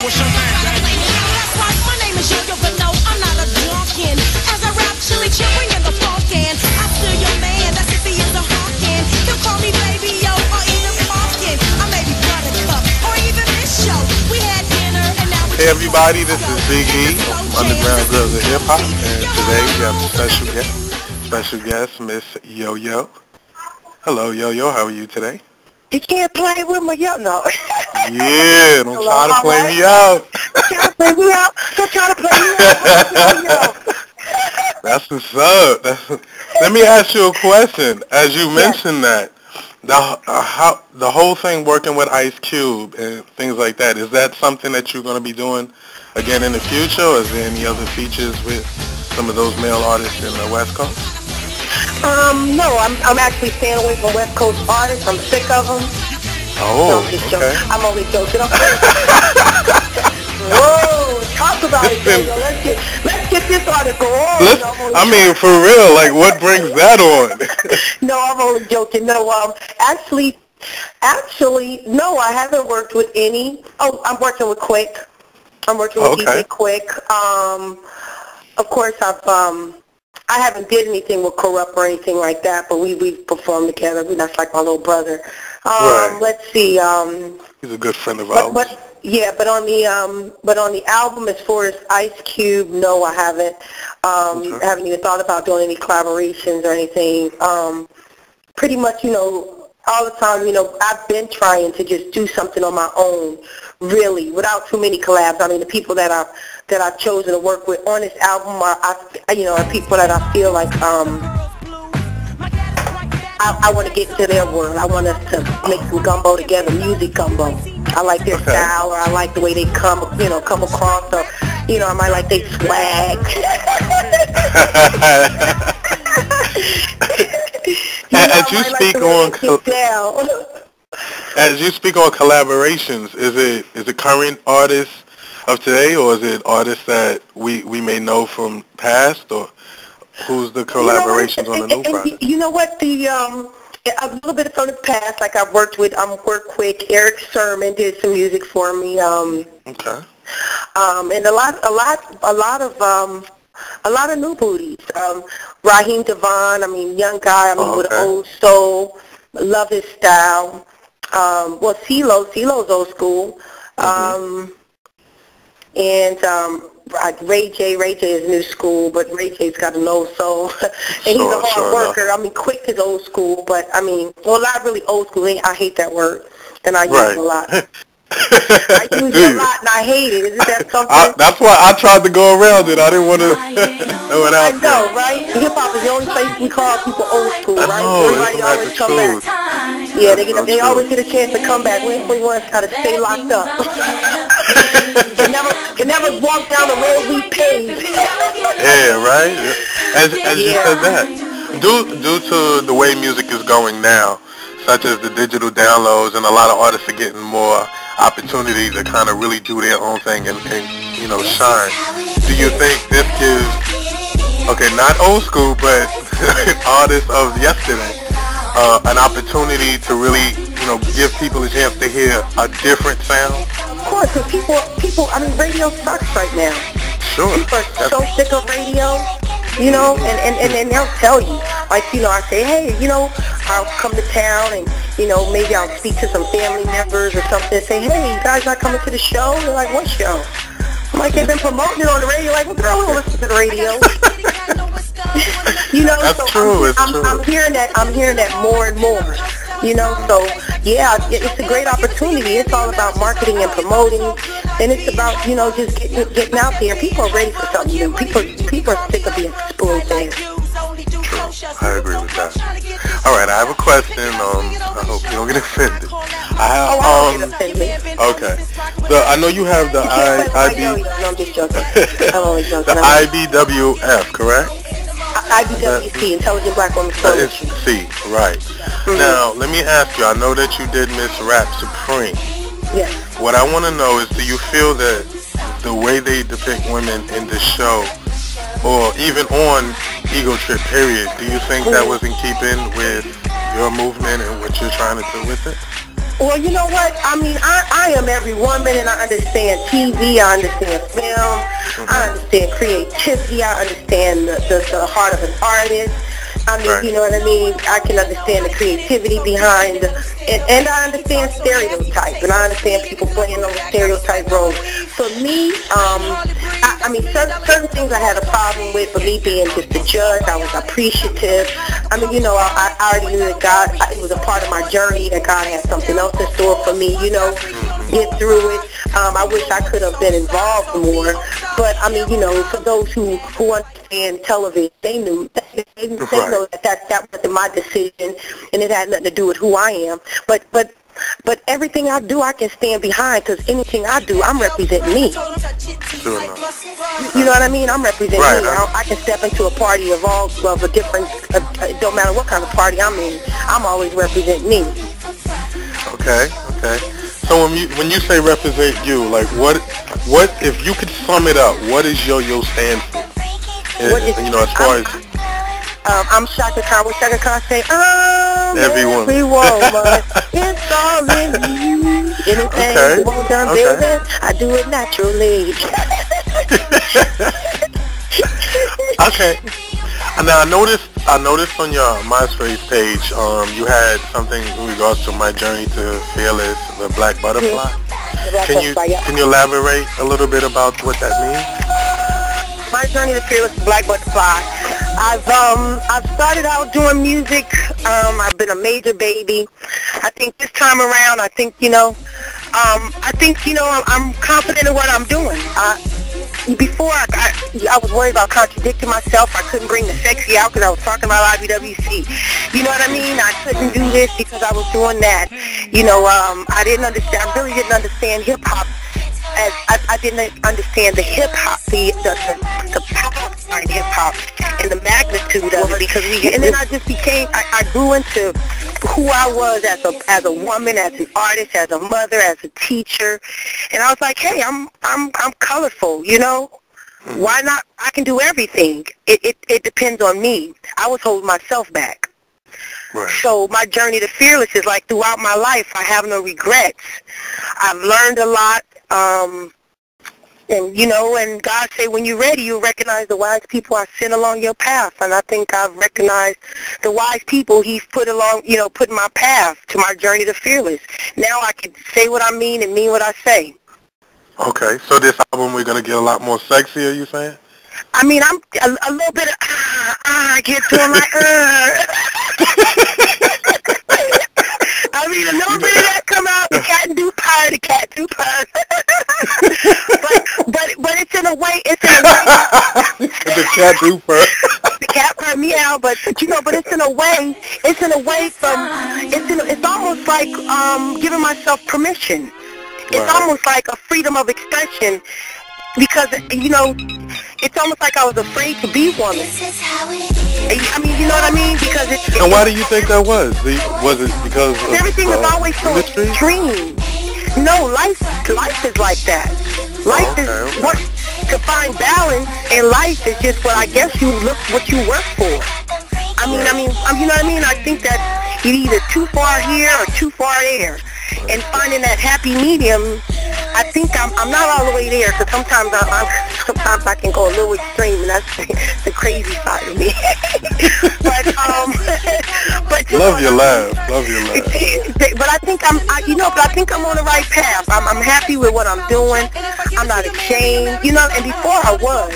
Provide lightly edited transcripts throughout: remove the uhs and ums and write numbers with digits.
What's your name, baby? That's right, my name is Yo-Yo, but no, I'm not a drunken. As I rap, chili chilling in the funkin'. I'm still your man, that's if he is a honkin'. He'll call me baby, yo, or even pumpkin. I may be Buttercup, or even Miss Show. We had dinner, and now we Hey everybody, this is Big E, Underground Girls of Hip Hop, and today we have a special guest, Miss Yo-Yo. Hello, Yo-Yo, how are you today? You can't play with me, yo, no. Yeah, don't try to play me out. Don't try to play me out. Don't try to play me out. That's what's up. Let me ask you a question. As you mentioned that, the whole thing working with Ice Cube and things like that, is that something that you're going to be doing again in the future, or is there any other features with some of those male artists in the West Coast? No, I'm actually staying away from West Coast artists. I'm sick of them. Oh, no, just okay. I'm only joking. Whoa, talk about it, yo. Let's get this article on. I mean, for real, like, what brings that on? No, I'm only joking. No, actually, no, I haven't worked with any. Oh, I'm working with Quick. I'm working with DJ Quick. Of course, I haven't did anything with Corrupt or anything like that, but we've performed together. That's like my little brother. Right. Let's see. He's a good friend of ours. But on the album, as far as Ice Cube, no, I haven't. I haven't even thought about doing any collaborations or anything. Pretty much, all the time, I've been trying to just do something on my own, really, without too many collabs. I mean, the people that I've chosen to work with on this album are people that I feel like I want to get into their world. I want us to make some gumbo together, music gumbo. I like their style, or I like the way they come across, or I might like their swag. As you speak on collaborations, is it current artists of today, or is it artists that we may know from past, or who's the collaborations on the new project? You know what, a little bit from the past, like I've worked with Quick. Eric Sermon did some music for me. Okay. And a lot of new booties. Raheem Devon, young guy, with old soul. Love his style. CeeLo's old school. And Ray J is new school, but Ray J's got an old soul. And he's a hard worker. Quick is old school, but not really old school. I hate that word, and I use it a lot. I use it a lot, and I hate it. Isn't that something? That's why I tried to go around it. I didn't want to throw it out. I know, right? Hip-hop is the only place we call people old school, right? Everybody always come back. Yeah, they always get a chance to come back. We want to stay locked up. Can never walk down the road we paved. Yeah, right? As you said that. Due to the way music is going now, such as the digital downloads, and a lot of artists are getting more opportunity to kind of really do their own thing and shine. Do you think this gives, not old school, but artists of yesterday, an opportunity to really, give people a chance to hear a different sound? Of course, because radio sucks right now. Sure. People are so sick of radio, and they'll tell you. Like, I say, hey, I'll come to town and, maybe I'll speak to some family members or something and say, hey, you guys not coming to the show? They're like, what show? I'm like, they've been promoting it on the radio. Like, well, girl, we don't listen to the radio. That's so true. I'm hearing that more and more. So yeah, it's a great opportunity. It's all about marketing and promoting, and it's about just getting out there. People are ready for something new. People are sick of being spoon-fed. True, I agree with that. All right, I have a question. I hope you don't get offended. I don't get offended. Okay, so I know you have the the IBWF, correct? IBWC, Intelligent Black Women's Coalition. C, right. Now, let me ask you, I know that you did Miss Rap Supreme. Yes. What I want to know is, do you feel that the way they depict women in the show, or even on Ego Trip, period, do you think that was in keeping with your movement and what you're trying to do with it? Well, you know what? I mean, I am every woman, and I understand TV, I understand film, I understand creativity, I understand the heart of an artist. I mean, you know what I mean? I can understand the creativity behind, and I understand stereotypes, and I understand people playing those stereotype roles. For me, I mean, certain things I had a problem with, but me being just a judge, I was appreciative. I mean, you know, I already knew that God, it was a part of my journey, that God had something else in store for me, you know, get through it. I wish I could have been involved more, but I mean, you know, for those who understand television, they know that wasn't my decision, and it had nothing to do with who I am. But everything I do, I can stand behind, because anything I do, I'm representing me. Sure enough. You know what I mean? I'm representing me. I can step into a party of a different, it don't matter what kind of party I'm in, I'm always representing me. Okay. So when you say represent you, like what if you could sum it up, what does yo-yo stand for? You know, as far as I'm Shaka Khan. What Shaka Khan say? every woman. It's all in you. Anything you want done, baby, I do it naturally. Okay. Now I noticed on your MySpace page, you had something in regards to my journey to Fearless, the Black Butterfly. Can you elaborate a little bit about what that means? My journey to Fearless, the Black Butterfly. I've started out doing music. I've been a major baby. I think this time around, I'm confident in what I'm doing. Before, I was worried about contradicting myself. I couldn't bring the sexy out because I was talking about IBWC. You know what I mean? I couldn't do this because I was doing that. You know, I really didn't understand hip-hop. I didn't understand the hip-hop, the power behind hip-hop and the magnitude of it, and then I grew into who I was as a woman, as an artist, as a mother, as a teacher, and I was like, hey, I'm colorful, you know? Why not? I can do everything. It depends on me. I was holding myself back. Right. So my journey to Fearless is like throughout my life, I have no regrets. I've learned a lot. And you know, and God say when you're ready, you recognize the wise people I sent along your path. And I think I've recognized the wise people He's put in my path to my journey to Fearless. Now I can say what I mean and mean what I say. Okay, so this album we're gonna get a lot more sexier, you saying? I mean, I'm a little bit of I get to him like I mean, a little bit of that come out. The cat do purr. but it's in a way. The cat do purr. The cat purr meow, but you know, but it's in a way from. It's almost like giving myself permission. It's almost like a freedom of expression. Because, you know, it's almost like I was afraid to be woman. I mean, you know what I mean? Because and why do you think that was? Was it because of everything is always so extreme. No, life is like that. Life is what to find balance in life is just what I guess what you work for. I mean, you know what I mean? I think that you're either too far here or too far there. And finding that happy medium, I think I'm not all the way there, because sometimes I can go a little extreme, and that's the crazy side of me. but love your laugh. But I think I'm on the right path. I'm happy with what I'm doing. I'm not ashamed, you know. And before I was,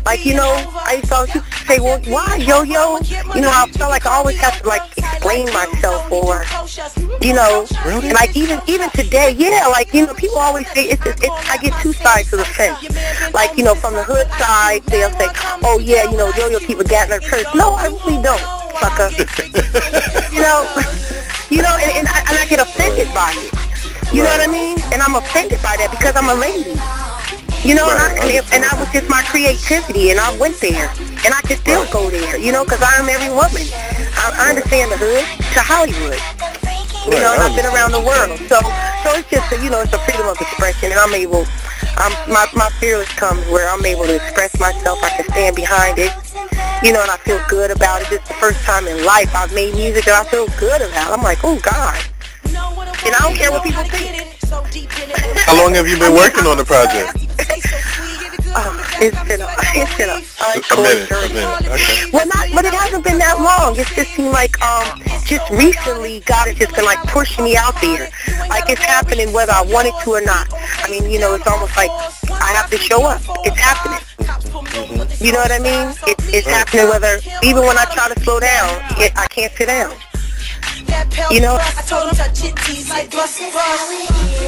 like, you know, I used to say, well, why yo-yo? You know, I felt like I always have to explain myself, or, you know, really? And even today, like, you know, people always say I get two sides to the fence. Like, you know, from the hood side, they'll say, oh yeah, you know, yo-yo keep a gat in her purse. No, I really don't, sucker. you know, and I get offended by it. You know what I mean? And I'm offended by that because I'm a lady. You know, and I was just my creativity, and I went there, and I can still go there, you know, because I am every woman. I understand the hood to Hollywood, you know, and I've been around the world. So it's just, you know, it's a freedom of expression, and my fearless comes where I'm able to express myself. I can stand behind it, you know, and I feel good about it. It's the first time in life I've made music that I feel good about. I'm like, oh, God. and I don't care what people think. How long have you been working on the project? It's been a minute. Okay. Well, but it hasn't been that long. It's just seemed like just recently God has just been like pushing me out there. Like it's happening whether I want it to or not. I mean, you know, it's almost like I have to show up. It's happening. You know what I mean? It's happening whether, even when I try to slow down, I can't sit down. You know? I told him touch it, tease it, bust it, bust.